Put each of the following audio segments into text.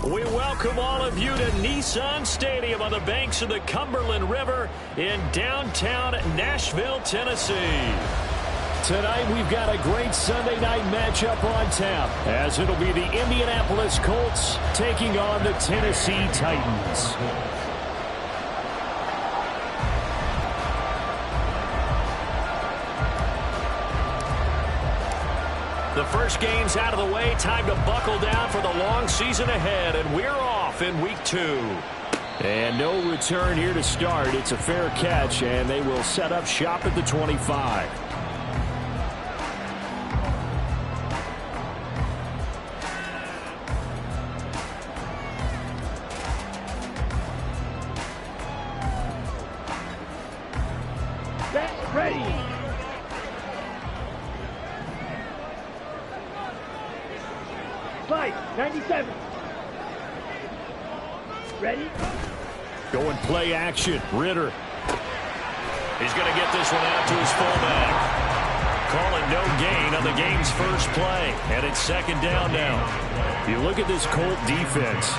We welcome all of you to Nissan Stadium on the banks of the Cumberland River in downtown Nashville, Tennessee. Tonight we've got a great Sunday night matchup on tap, as it'll be the Indianapolis Colts taking on the Tennessee Titans. The first game's out of the way. Time to buckle down for the long season ahead, and we're off in week 2. And no return here to start. It's a fair catch, and they will set up shop at the 25. Ready. Fight, 97. Ready? Go and play action. Ritter. He's going to get this one out to his fullback. Calling no gain on the game's first play. And it's second down now. You look at this Colt defense.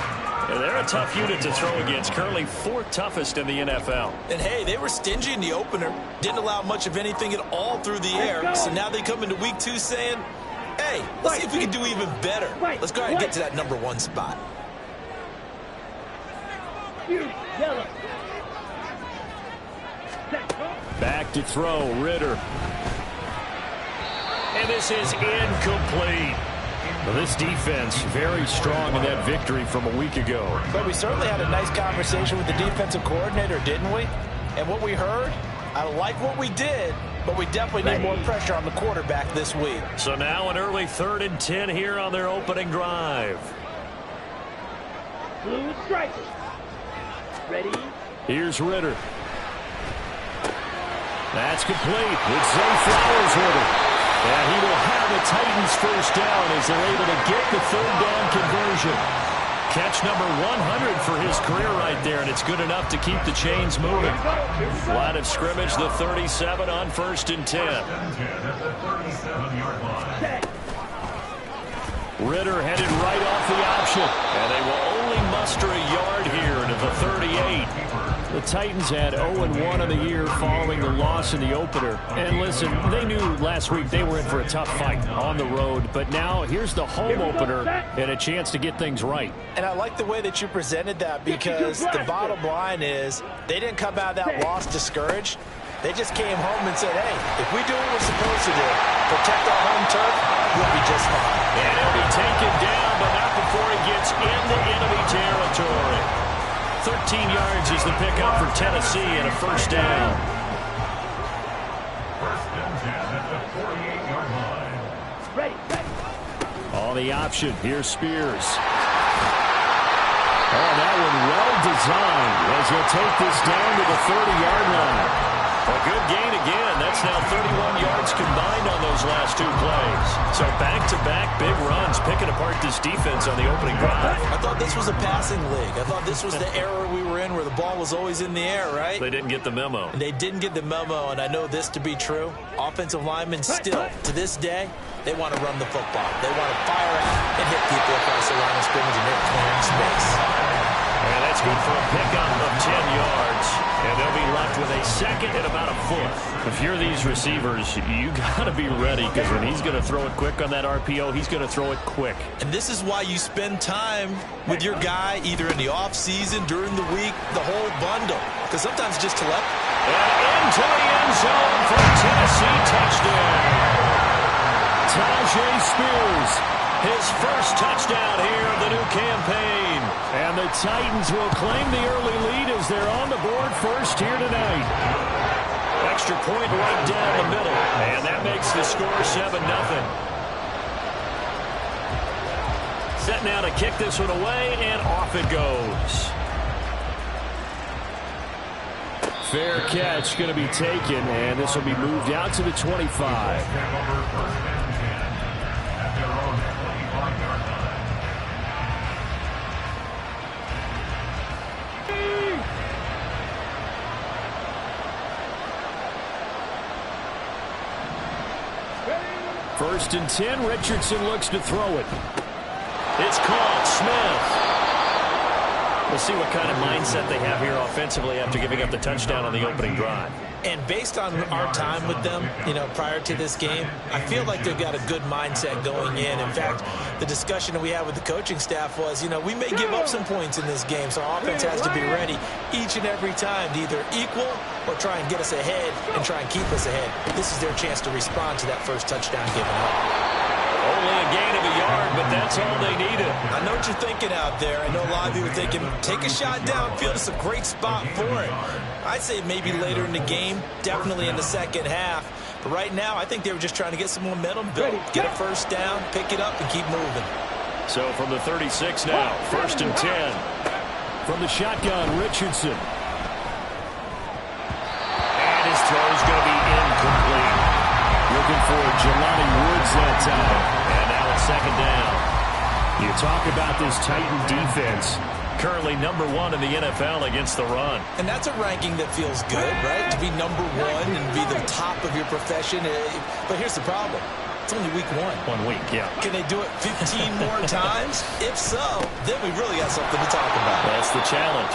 They're a tough unit to throw against. Currently 4th toughest in the NFL. And hey, they were stingy in the opener. Didn't allow much of anything at all through the air. So now they come into week 2 saying, hey, let's see if we can do even better. Let's go ahead and get to that number 1 spot. Yellow. Back to throw, Ritter. And this is incomplete. Well, this defense very strong in that victory from a week ago. But we certainly had a nice conversation with the defensive coordinator, didn't we? And what we heard, I like what we did, but we definitely need more pressure on the quarterback this week. So now an early 3rd and 10 here on their opening drive. Blue stripes. Ready? Here's Ritter. That's complete. It's Zay Flowers with it. And he will have the Titans first down as they're able to get the 3rd down conversion. Catch number 100 for his career right there, and it's good enough to keep the chains moving. Line of scrimmage, the 37 on 1st and 10. Ritter headed right off the option, and they will only muster a yard here into the 38. The Titans had 0-1 on the year following the loss in the opener. And listen, they knew last week they were in for a tough fight on the road. But now here's the home opener and a chance to get things right. And I like the way that you presented that, because the bottom line is they didn't come out of that loss discouraged. They just came home and said, hey, if we do what we're supposed to do, protect our home turf, we'll be just fine. And he'll be taken down, but not before he gets into enemy territory. 13 yards is the pickup for Tennessee and a first down. First and 10 at the 48-yard line. Ready. On the option, here's Spears. Oh, that one well designed as he'll take this down to the 30-yard line. A good gain again. That's now 31 yards combined on those last 2 plays. So back-to-back big runs, picking apart this defense on the opening drive. I thought this was a passing league. I thought this was the era we were in where the ball was always in the air, right? They didn't get the memo. And they didn't get the memo, and I know this to be true. Offensive linemen still, to this day, they want to run the football. They want to fire out and hit people across the line of scrimmage, and they're clearing space. And that's good for a pickup of 10 yards. And they'll be left with a second and about a foot. If you're these receivers, you got to be ready, because when he's going to throw it quick on that RPO, he's going to throw it quick. And this is why you spend time with your guy either in the offseason, during the week, the whole bundle. Because sometimes just to let... And into the end zone for a Tennessee touchdown. Tyjae Spears, his first touchdown here of the new campaign. And the Titans will claim the early lead as they're on the board first here tonight. Extra point right down the middle. And that makes the score 7-0. Set now to kick this one away, and off it goes. Fair catch going to be taken, and this will be moved out to the 25. First and 10, Richardson looks to throw it. It's caught. Smith. We'll see what kind of mindset they have here offensively after giving up the touchdown on the opening drive. And based on our time with them, prior to this game, I feel like they've got a good mindset going in. In fact, the discussion that we had with the coaching staff was, we may give up some points in this game, so our offense has to be ready each and every time to either equal or try and get us ahead and try and keep us ahead. This is their chance to respond to that first touchdown given up. Only a gain of a yard, but that's all they needed. I know what you're thinking out there. I know a lot of you are thinking, take a shot downfield. It's a great spot for it. I'd say maybe later in the game, definitely in the second half. But right now, I think they were just trying to get some momentum built. Get a first down, pick it up, and keep moving. So from the 36 now, 1st and 10. From the shotgun, Richardson. And his throw is going to be incomplete. Looking for Jelani Woods that time. And now it's 2nd down. You talk about this Titan defense. Currently number 1 in the NFL against the run. And that's a ranking that feels good, right? To be number 1 and be the top of your profession. But here's the problem. It's only week 1. 1 week, yeah. Can they do it 15 more times? If so, then we really got something to talk about. That's the challenge.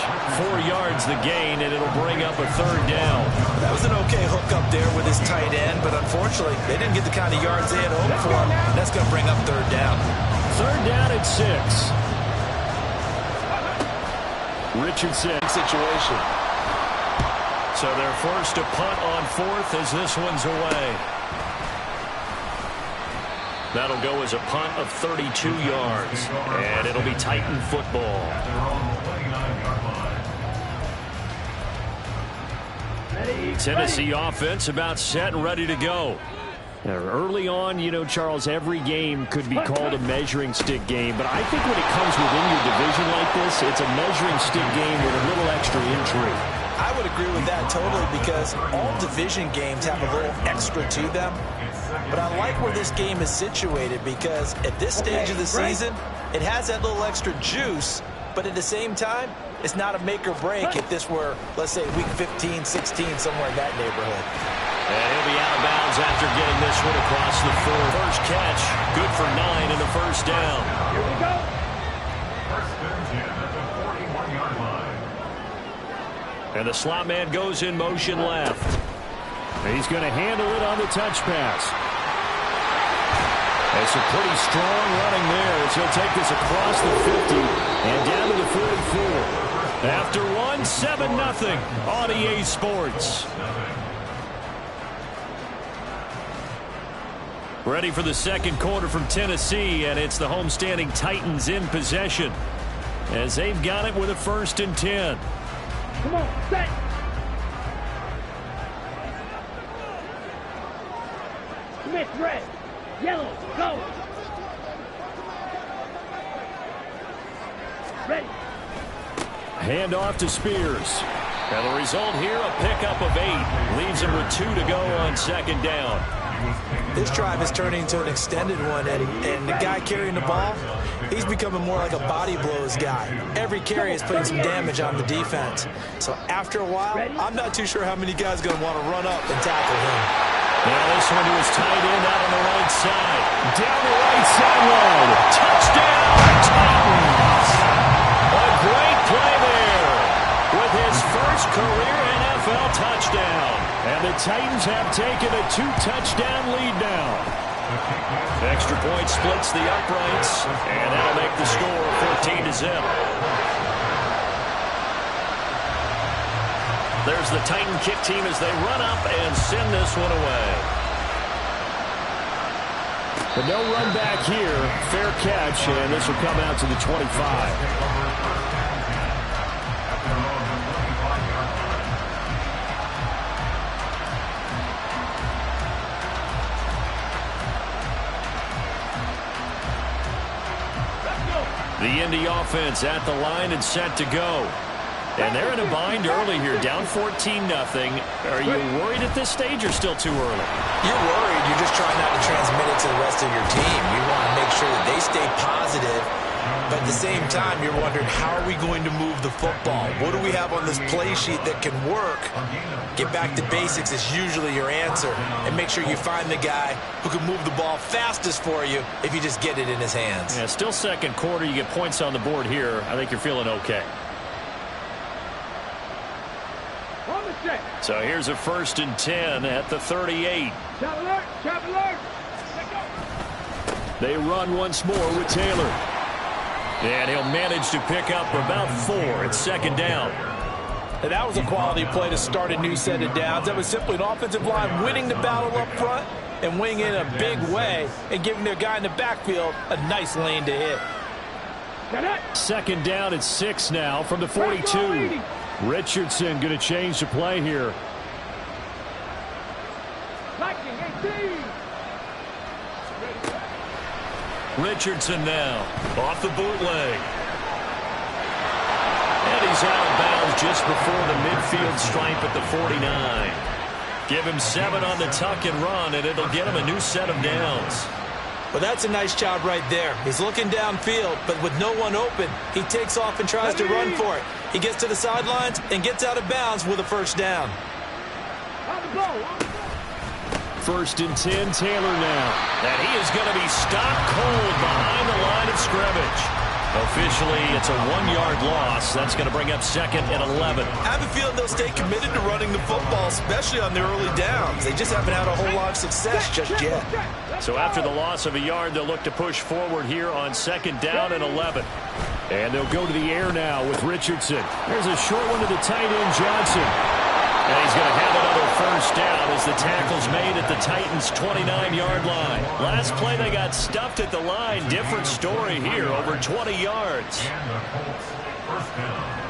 4 yards the gain, and it'll bring up a 3rd down. That was an okay hook up there with his tight end, but unfortunately, they didn't get the kind of yards they had hoped for. That's going to bring up 3rd down. 3rd down at 6. Richardson. Situation. So they're forced to punt on 4th as this one's away. That'll go as a punt of 32 yards. And it'll be Titan football. Tennessee offense about set and ready to go. Early on, Charles, every game could be called a measuring stick game. But I think when it comes within your division like this, it's a measuring stick game with a little extra intrigue. I would agree with that totally because all division games have a little extra to them. But I like where this game is situated because at this stage of the season, it has that little extra juice. But at the same time, it's not a make or break if this were, let's say, week 15, 16, somewhere in that neighborhood. And he'll be out of bounds after getting this one across the 4. First catch, good for 9 and a 1st down. Here we go. 1st and 10 at the 41-yard line. And the slot man goes in motion left. He's going to handle it on the touch pass. It's a pretty strong running there as he'll take this across the 50 and down to the 44. After 1, 7-0 on EA Sports. Ready for the 2nd quarter from Tennessee, and it's the homestanding Titans in possession as they've got it with a 1st and 10. Come on, set. Smith, red. Yellow, go. Ready. Hand off to Spears. And the result here, a pickup of 8. Leaves him with 2 to go on 2nd down. This drive is turning into an extended one, and the guy carrying the ball, he's becoming more like a body blows guy. Every carry is putting some damage on the defense. So after a while, I'm not too sure how many guys are going to want to run up and tackle him. Now this one was tight end out on the right side. Down the right sideline. Touchdown, Titans. A great play there with his first career NFL touchdown. And the Titans have taken a 2-touchdown lead now. Extra point splits the uprights, and that'll make the score 14-0. There's the Titan kick team as they run up and send this one away. But no run back here. Fair catch, and this will come out to the 25. The Indy offense at the line and set to go. And they're in a bind early here, down 14-0. Are you worried at this stage or still too early? You're worried. You're just trying not to transmit it to the rest of your team. You want to make sure that they stay positive. But at the same time, you're wondering, how are we going to move the football? What do we have on this play sheet that can work? Get back to basics is usually your answer. And make sure you find the guy who can move the ball fastest for you if you just get it in his hands. Yeah, still 2nd quarter. You get points on the board here. I think you're feeling okay. So here's a 1st and 10 at the 38. Trap alert, trap alert. They run once more with Taylor. And he'll manage to pick up about 4 at 2nd down. And that was a quality play to start a new set of downs. That was simply an offensive line winning the battle up front and winning in a big way and giving their guy in the backfield a nice lane to hit. 2nd down at 6 now from the 42. Richardson going to change the play here. Richardson now off the bootleg. And he's out of bounds just before the midfield stripe at the 49. Give him 7 on the tuck and run, and it'll get him a new set of downs. Well, that's a nice job right there. He's looking downfield, but with no one open, he takes off and tries to run for it. He gets to the sidelines and gets out of bounds with a 1st down. 1st and 10, Taylor now. And he is going to be stopped cold behind the line of scrimmage. Officially, it's a 1-yard loss. That's going to bring up 2nd and 11. I have a feeling they'll stay committed to running the football, especially on the early downs. They just haven't had a whole lot of success just yet. So after the loss of a yard, they'll look to push forward here on 2nd down and 11. And they'll go to the air now with Richardson. There's a short one to the tight end, Johnson. And he's going to have another 1st down as the tackle's made at the Titans' 29-yard line. Last play, they got stuffed at the line. Different story here, over 20 yards. And the Colts, 1st down.